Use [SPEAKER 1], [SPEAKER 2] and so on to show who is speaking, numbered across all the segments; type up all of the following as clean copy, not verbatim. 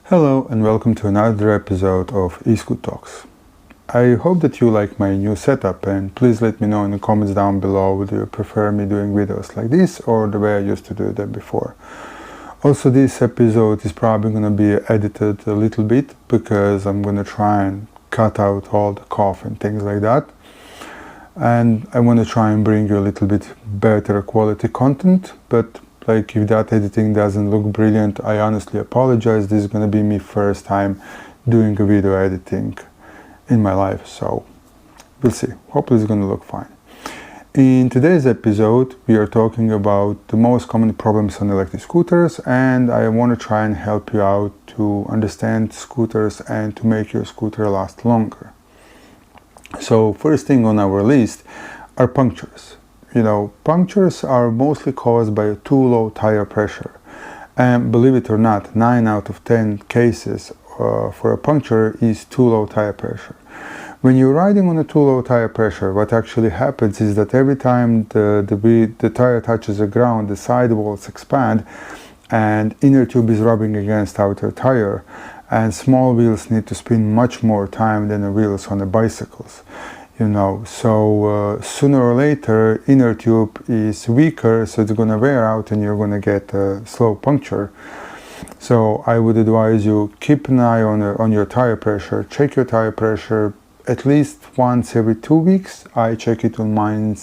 [SPEAKER 1] Hello and welcome to another episode of eScoot Talks. I hope that you like my new setup, and please let me know in the comments down below, do you prefer me doing videos like this or the way I used to do them before. Also, this episode is probably going to be edited a little bit because I'm going to try and cut out all the cough and things like that. And I want to try and bring you a little bit better quality content, but like if that editing doesn't look brilliant, I honestly apologize. This is going to be my first time doing a video editing in my life, so we'll see. Hopefully it's going to look fine. In today's episode, we are talking about the most common problems on electric scooters, and I want to try and help you out to understand scooters and to make your scooter last longer. So first thing on our list are punctures. Punctures are mostly caused by too low tire pressure. And believe it or not, 9 out of 10 cases for a puncture is too low tire pressure. When you're riding on a too low tire pressure, what actually happens is that every time the tire touches the ground, the sidewalls expand and inner tube is rubbing against outer tire, and small wheels need to spin much more time than the wheels on the bicycles. So sooner or later inner tube is weaker, so it's gonna wear out and you're gonna get a slow puncture. So I would advise you keep an eye on your tire pressure. Check your tire pressure at least once every 2 weeks. I check it on mine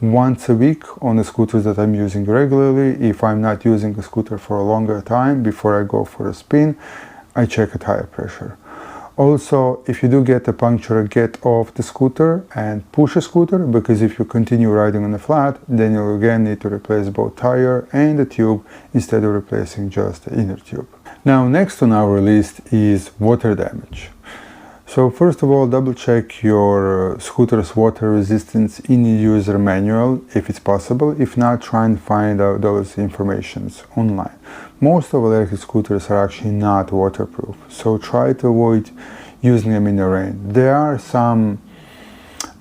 [SPEAKER 1] once a week on the scooters that I'm using regularly. If I'm not using a scooter for a longer time, before I go for a spin, I check a tire pressure. Also, if you do get a puncture, get off the scooter and push a scooter, because if you continue riding on the flat, then you'll again need to replace both tire and the tube instead of replacing just the inner tube. Now, next on our list is water damage. So first of all, double check your scooter's water resistance in the user manual if it's possible. If not, try and find out those informations online. Most of electric scooters are actually not waterproof, so try to avoid using them in the rain. There are some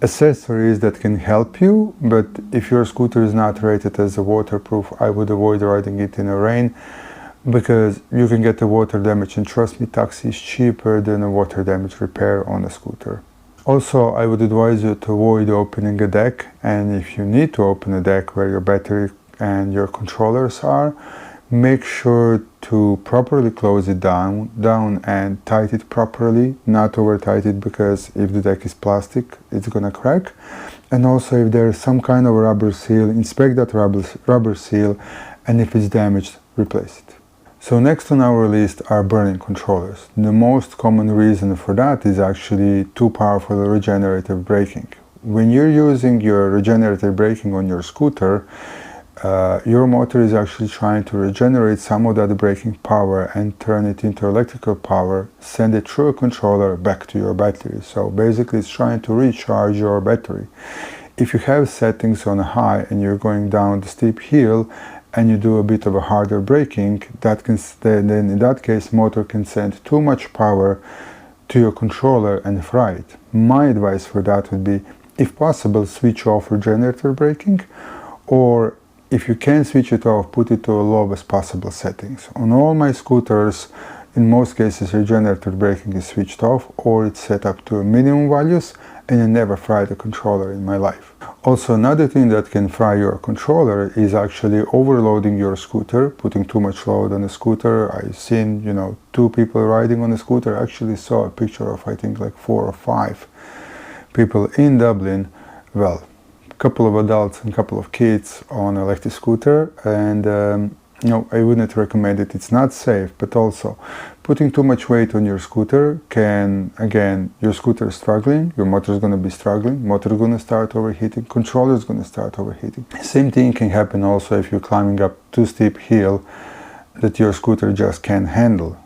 [SPEAKER 1] accessories that can help you, but if your scooter is not rated as a waterproof, I would avoid riding it in the rain, because you can get the water damage, and trust me, taxi is cheaper than a water damage repair on a scooter. Also, I would advise you to avoid opening a deck, and if you need to open a deck where your battery and your controllers are, make sure to properly close it down and tight it properly, not over tight it, because if the deck is plastic, it's gonna crack. And also, if there's some kind of rubber seal, inspect that rubber seal, and if it's damaged, replace it. So next on our list are burning controllers. The most common reason for that is actually too powerful regenerative braking. When you're using your regenerative braking on your scooter, your motor is actually trying to regenerate some of that braking power and turn it into electrical power, send it through a controller back to your battery. So basically it's trying to recharge your battery. If you have settings on high and you're going down the steep hill and you do a bit of a harder braking, then in that case motor can send too much power to your controller and fry it. My advice for that would be, if possible, switch off regenerative braking, or if you can switch it off, put it to the lowest possible settings. On all my scooters, in most cases, regenerative braking is switched off or it's set up to minimum values, and I never fried a controller in my life. Also, another thing that can fry your controller is actually overloading your scooter, putting too much load on the scooter. I've seen, 2 people riding on a scooter. I actually saw a picture of, I think, like 4 or 5 people in Dublin. Well, a couple of adults and a couple of kids on an electric scooter, and I wouldn't recommend it. It's not safe, but also putting too much weight on your scooter can, again, your scooter is struggling, your motor is going to be struggling, motor is going to start overheating, controller is going to start overheating. Same thing can happen also if you're climbing up too steep hill that your scooter just can't handle.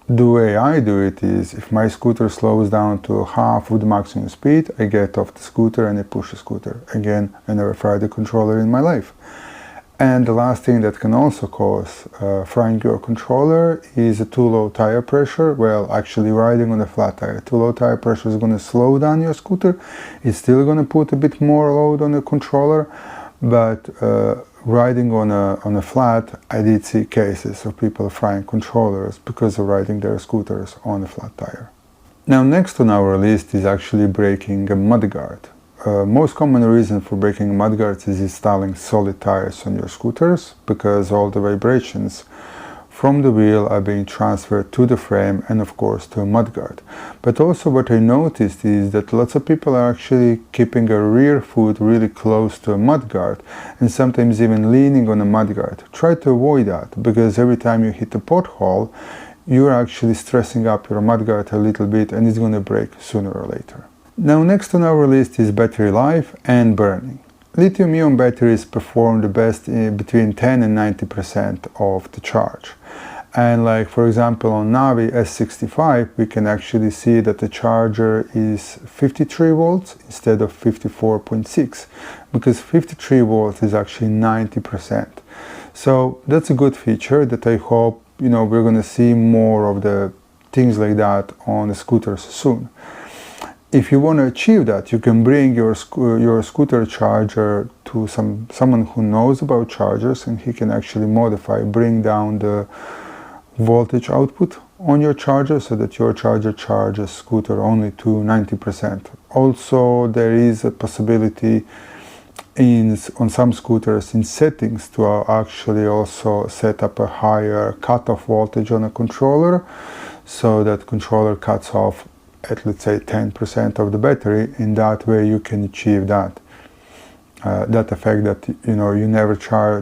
[SPEAKER 1] The way I do it is, if my scooter slows down to half of the maximum speed, I get off the scooter and I push the scooter. Again, I never fried the controller in my life. And the last thing that can also cause frying your controller is a too low tire pressure. Well, actually riding on a flat tire, too low tire pressure is going to slow down your scooter. It's still going to put a bit more load on the controller, but riding on a flat, I did see cases of people frying controllers because of riding their scooters on a flat tire. Now, next on our list is actually breaking a mudguard. Most common reason for breaking mudguards is installing solid tires on your scooters, because all the vibrations from the wheel are being transferred to the frame and of course to a mudguard. But also what I noticed is that lots of people are actually keeping a rear foot really close to a mudguard and sometimes even leaning on a mudguard. Try to avoid that, because every time you hit a pothole, you're actually stressing up your mudguard a little bit and it's going to break sooner or later. Now, next on our list is battery life and burning. Lithium-ion batteries perform the best between 10 and 90% of the charge. And like, for example, on Navi S65, we can actually see that the charger is 53 volts instead of 54.6, because 53 volts is actually 90%. So that's a good feature that I hope, we're going to see more of the things like that on the scooters soon. If you want to achieve that, you can bring your scooter charger to someone who knows about chargers, and he can actually bring down the voltage output on your charger so that your charger charges scooter only to 90%. Also, there is a possibility on some scooters in settings to actually also set up a higher cutoff voltage on a controller, so that controller cuts off at, let's say, 10% of the battery. In that way you can achieve that effect that you never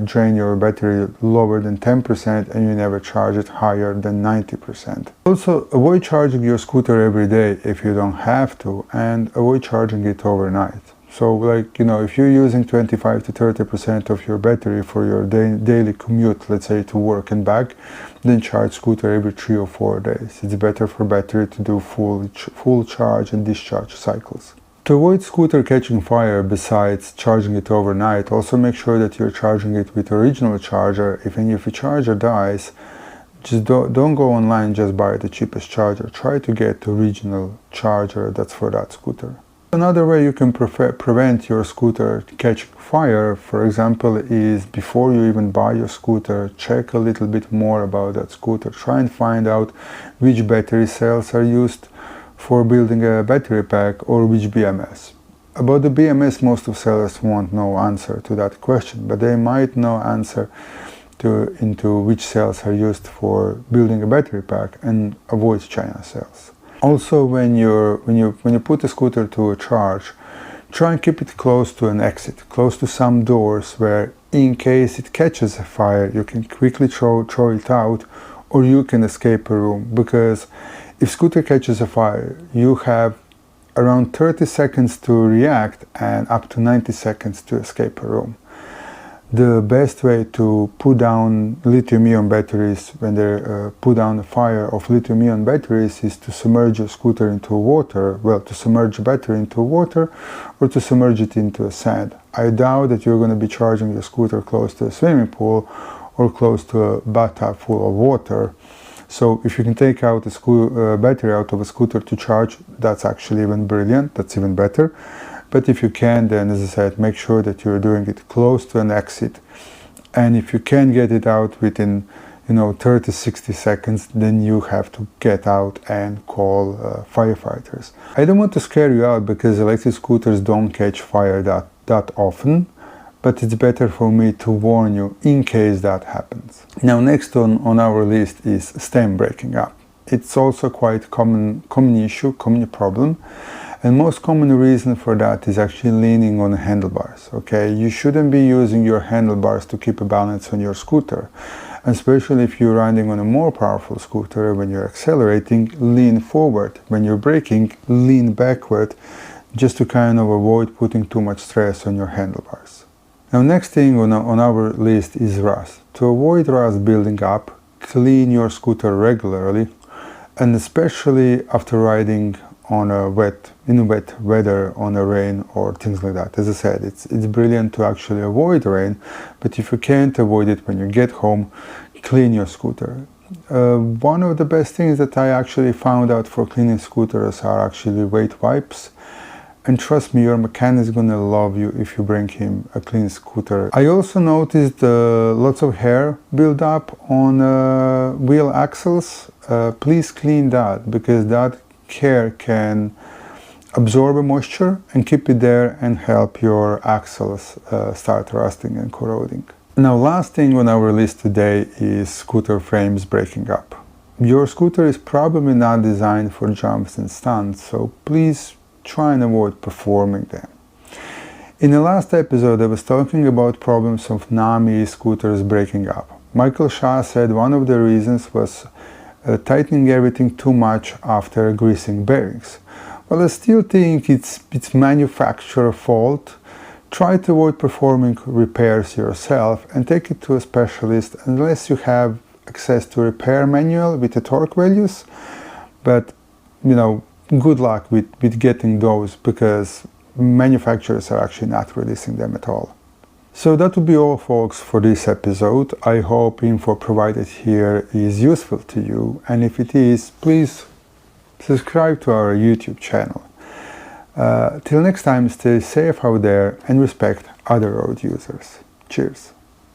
[SPEAKER 1] drain your battery lower than 10% and you never charge it higher than 90%. Also, avoid charging your scooter every day if you don't have to, and avoid charging it overnight. So like, if you're using 25 to 30% of your battery for your daily commute, let's say to work and back, then charge scooter every 3 or 4 days. It's better for battery to do full charge and discharge cycles. To avoid scooter catching fire, besides charging it overnight, also make sure that you're charging it with original charger. If your charger dies, just don't go online, just buy the cheapest charger. Try to get the original charger that's for that scooter. Another way you can prevent your scooter catching fire, for example, is before you even buy your scooter, check a little bit more about that scooter. Try and find out which battery cells are used for building a battery pack, or which BMS. About the BMS, most of sellers won't know answer to that question, but they might know answer into which cells are used for building a battery pack, and avoid China cells. Also, when you put a scooter to a charge, try and keep it close to an exit, close to some doors where, in case it catches a fire, you can quickly throw it out, or you can escape a room. Because if scooter catches a fire, you have around 30 seconds to react and up to 90 seconds to escape a room. The best way to put down lithium-ion batteries, when they put down the fire of lithium-ion batteries, is to submerge your scooter into water. Well, to submerge a battery into water, or to submerge it into a sand. I doubt that you're going to be charging your scooter close to a swimming pool or close to a bathtub full of water. So if you can take out a battery out of a scooter to charge, that's actually even brilliant, that's even better. But if you can, then, as I said, make sure that you're doing it close to an exit. And if you can get it out within 30-60 seconds, then you have to get out and call firefighters. I don't want to scare you out, because electric scooters don't catch fire that often, but it's better for me to warn you in case that happens. Now, next on our list is stem breaking up. It's also quite common issue, common problem. And most common reason for that is actually leaning on handlebars. Okay, you shouldn't be using your handlebars to keep a balance on your scooter, especially if you're riding on a more powerful scooter. When you're accelerating, lean forward. When you're braking, lean backward, just to kind of avoid putting too much stress on your handlebars. Now, next thing on our list is rust. To avoid rust building up, clean your scooter regularly, and especially after riding on wet weather, on a rain or things like that. As I said, it's brilliant to actually avoid rain, but if you can't avoid it when you get home, clean your scooter. One of the best things that I actually found out for cleaning scooters are actually wet wipes and trust me, your mechanic is gonna love you if you bring him a clean scooter. I also noticed lots of hair build up on wheel axles. Please clean that, because that hair can absorb moisture and keep it there and help your axles start rusting and corroding. Now, last thing on our list today is scooter frames breaking up. Your scooter is probably not designed for jumps and stunts, so please try and avoid performing them. In the last episode, I was talking about problems of non-e-scooters breaking up. Michael Shaw said one of the reasons was tightening everything too much after greasing bearings. Well, I still think it's manufacturer fault. Try to avoid performing repairs yourself and take it to a specialist unless you have access to repair manual with the torque values. But good luck with getting those, because manufacturers are actually not releasing them at all. So that would be all, folks, for this episode. I hope info provided here is useful to you, and if it is, please subscribe to our YouTube channel. Till next time, stay safe out there and respect other road users. Cheers.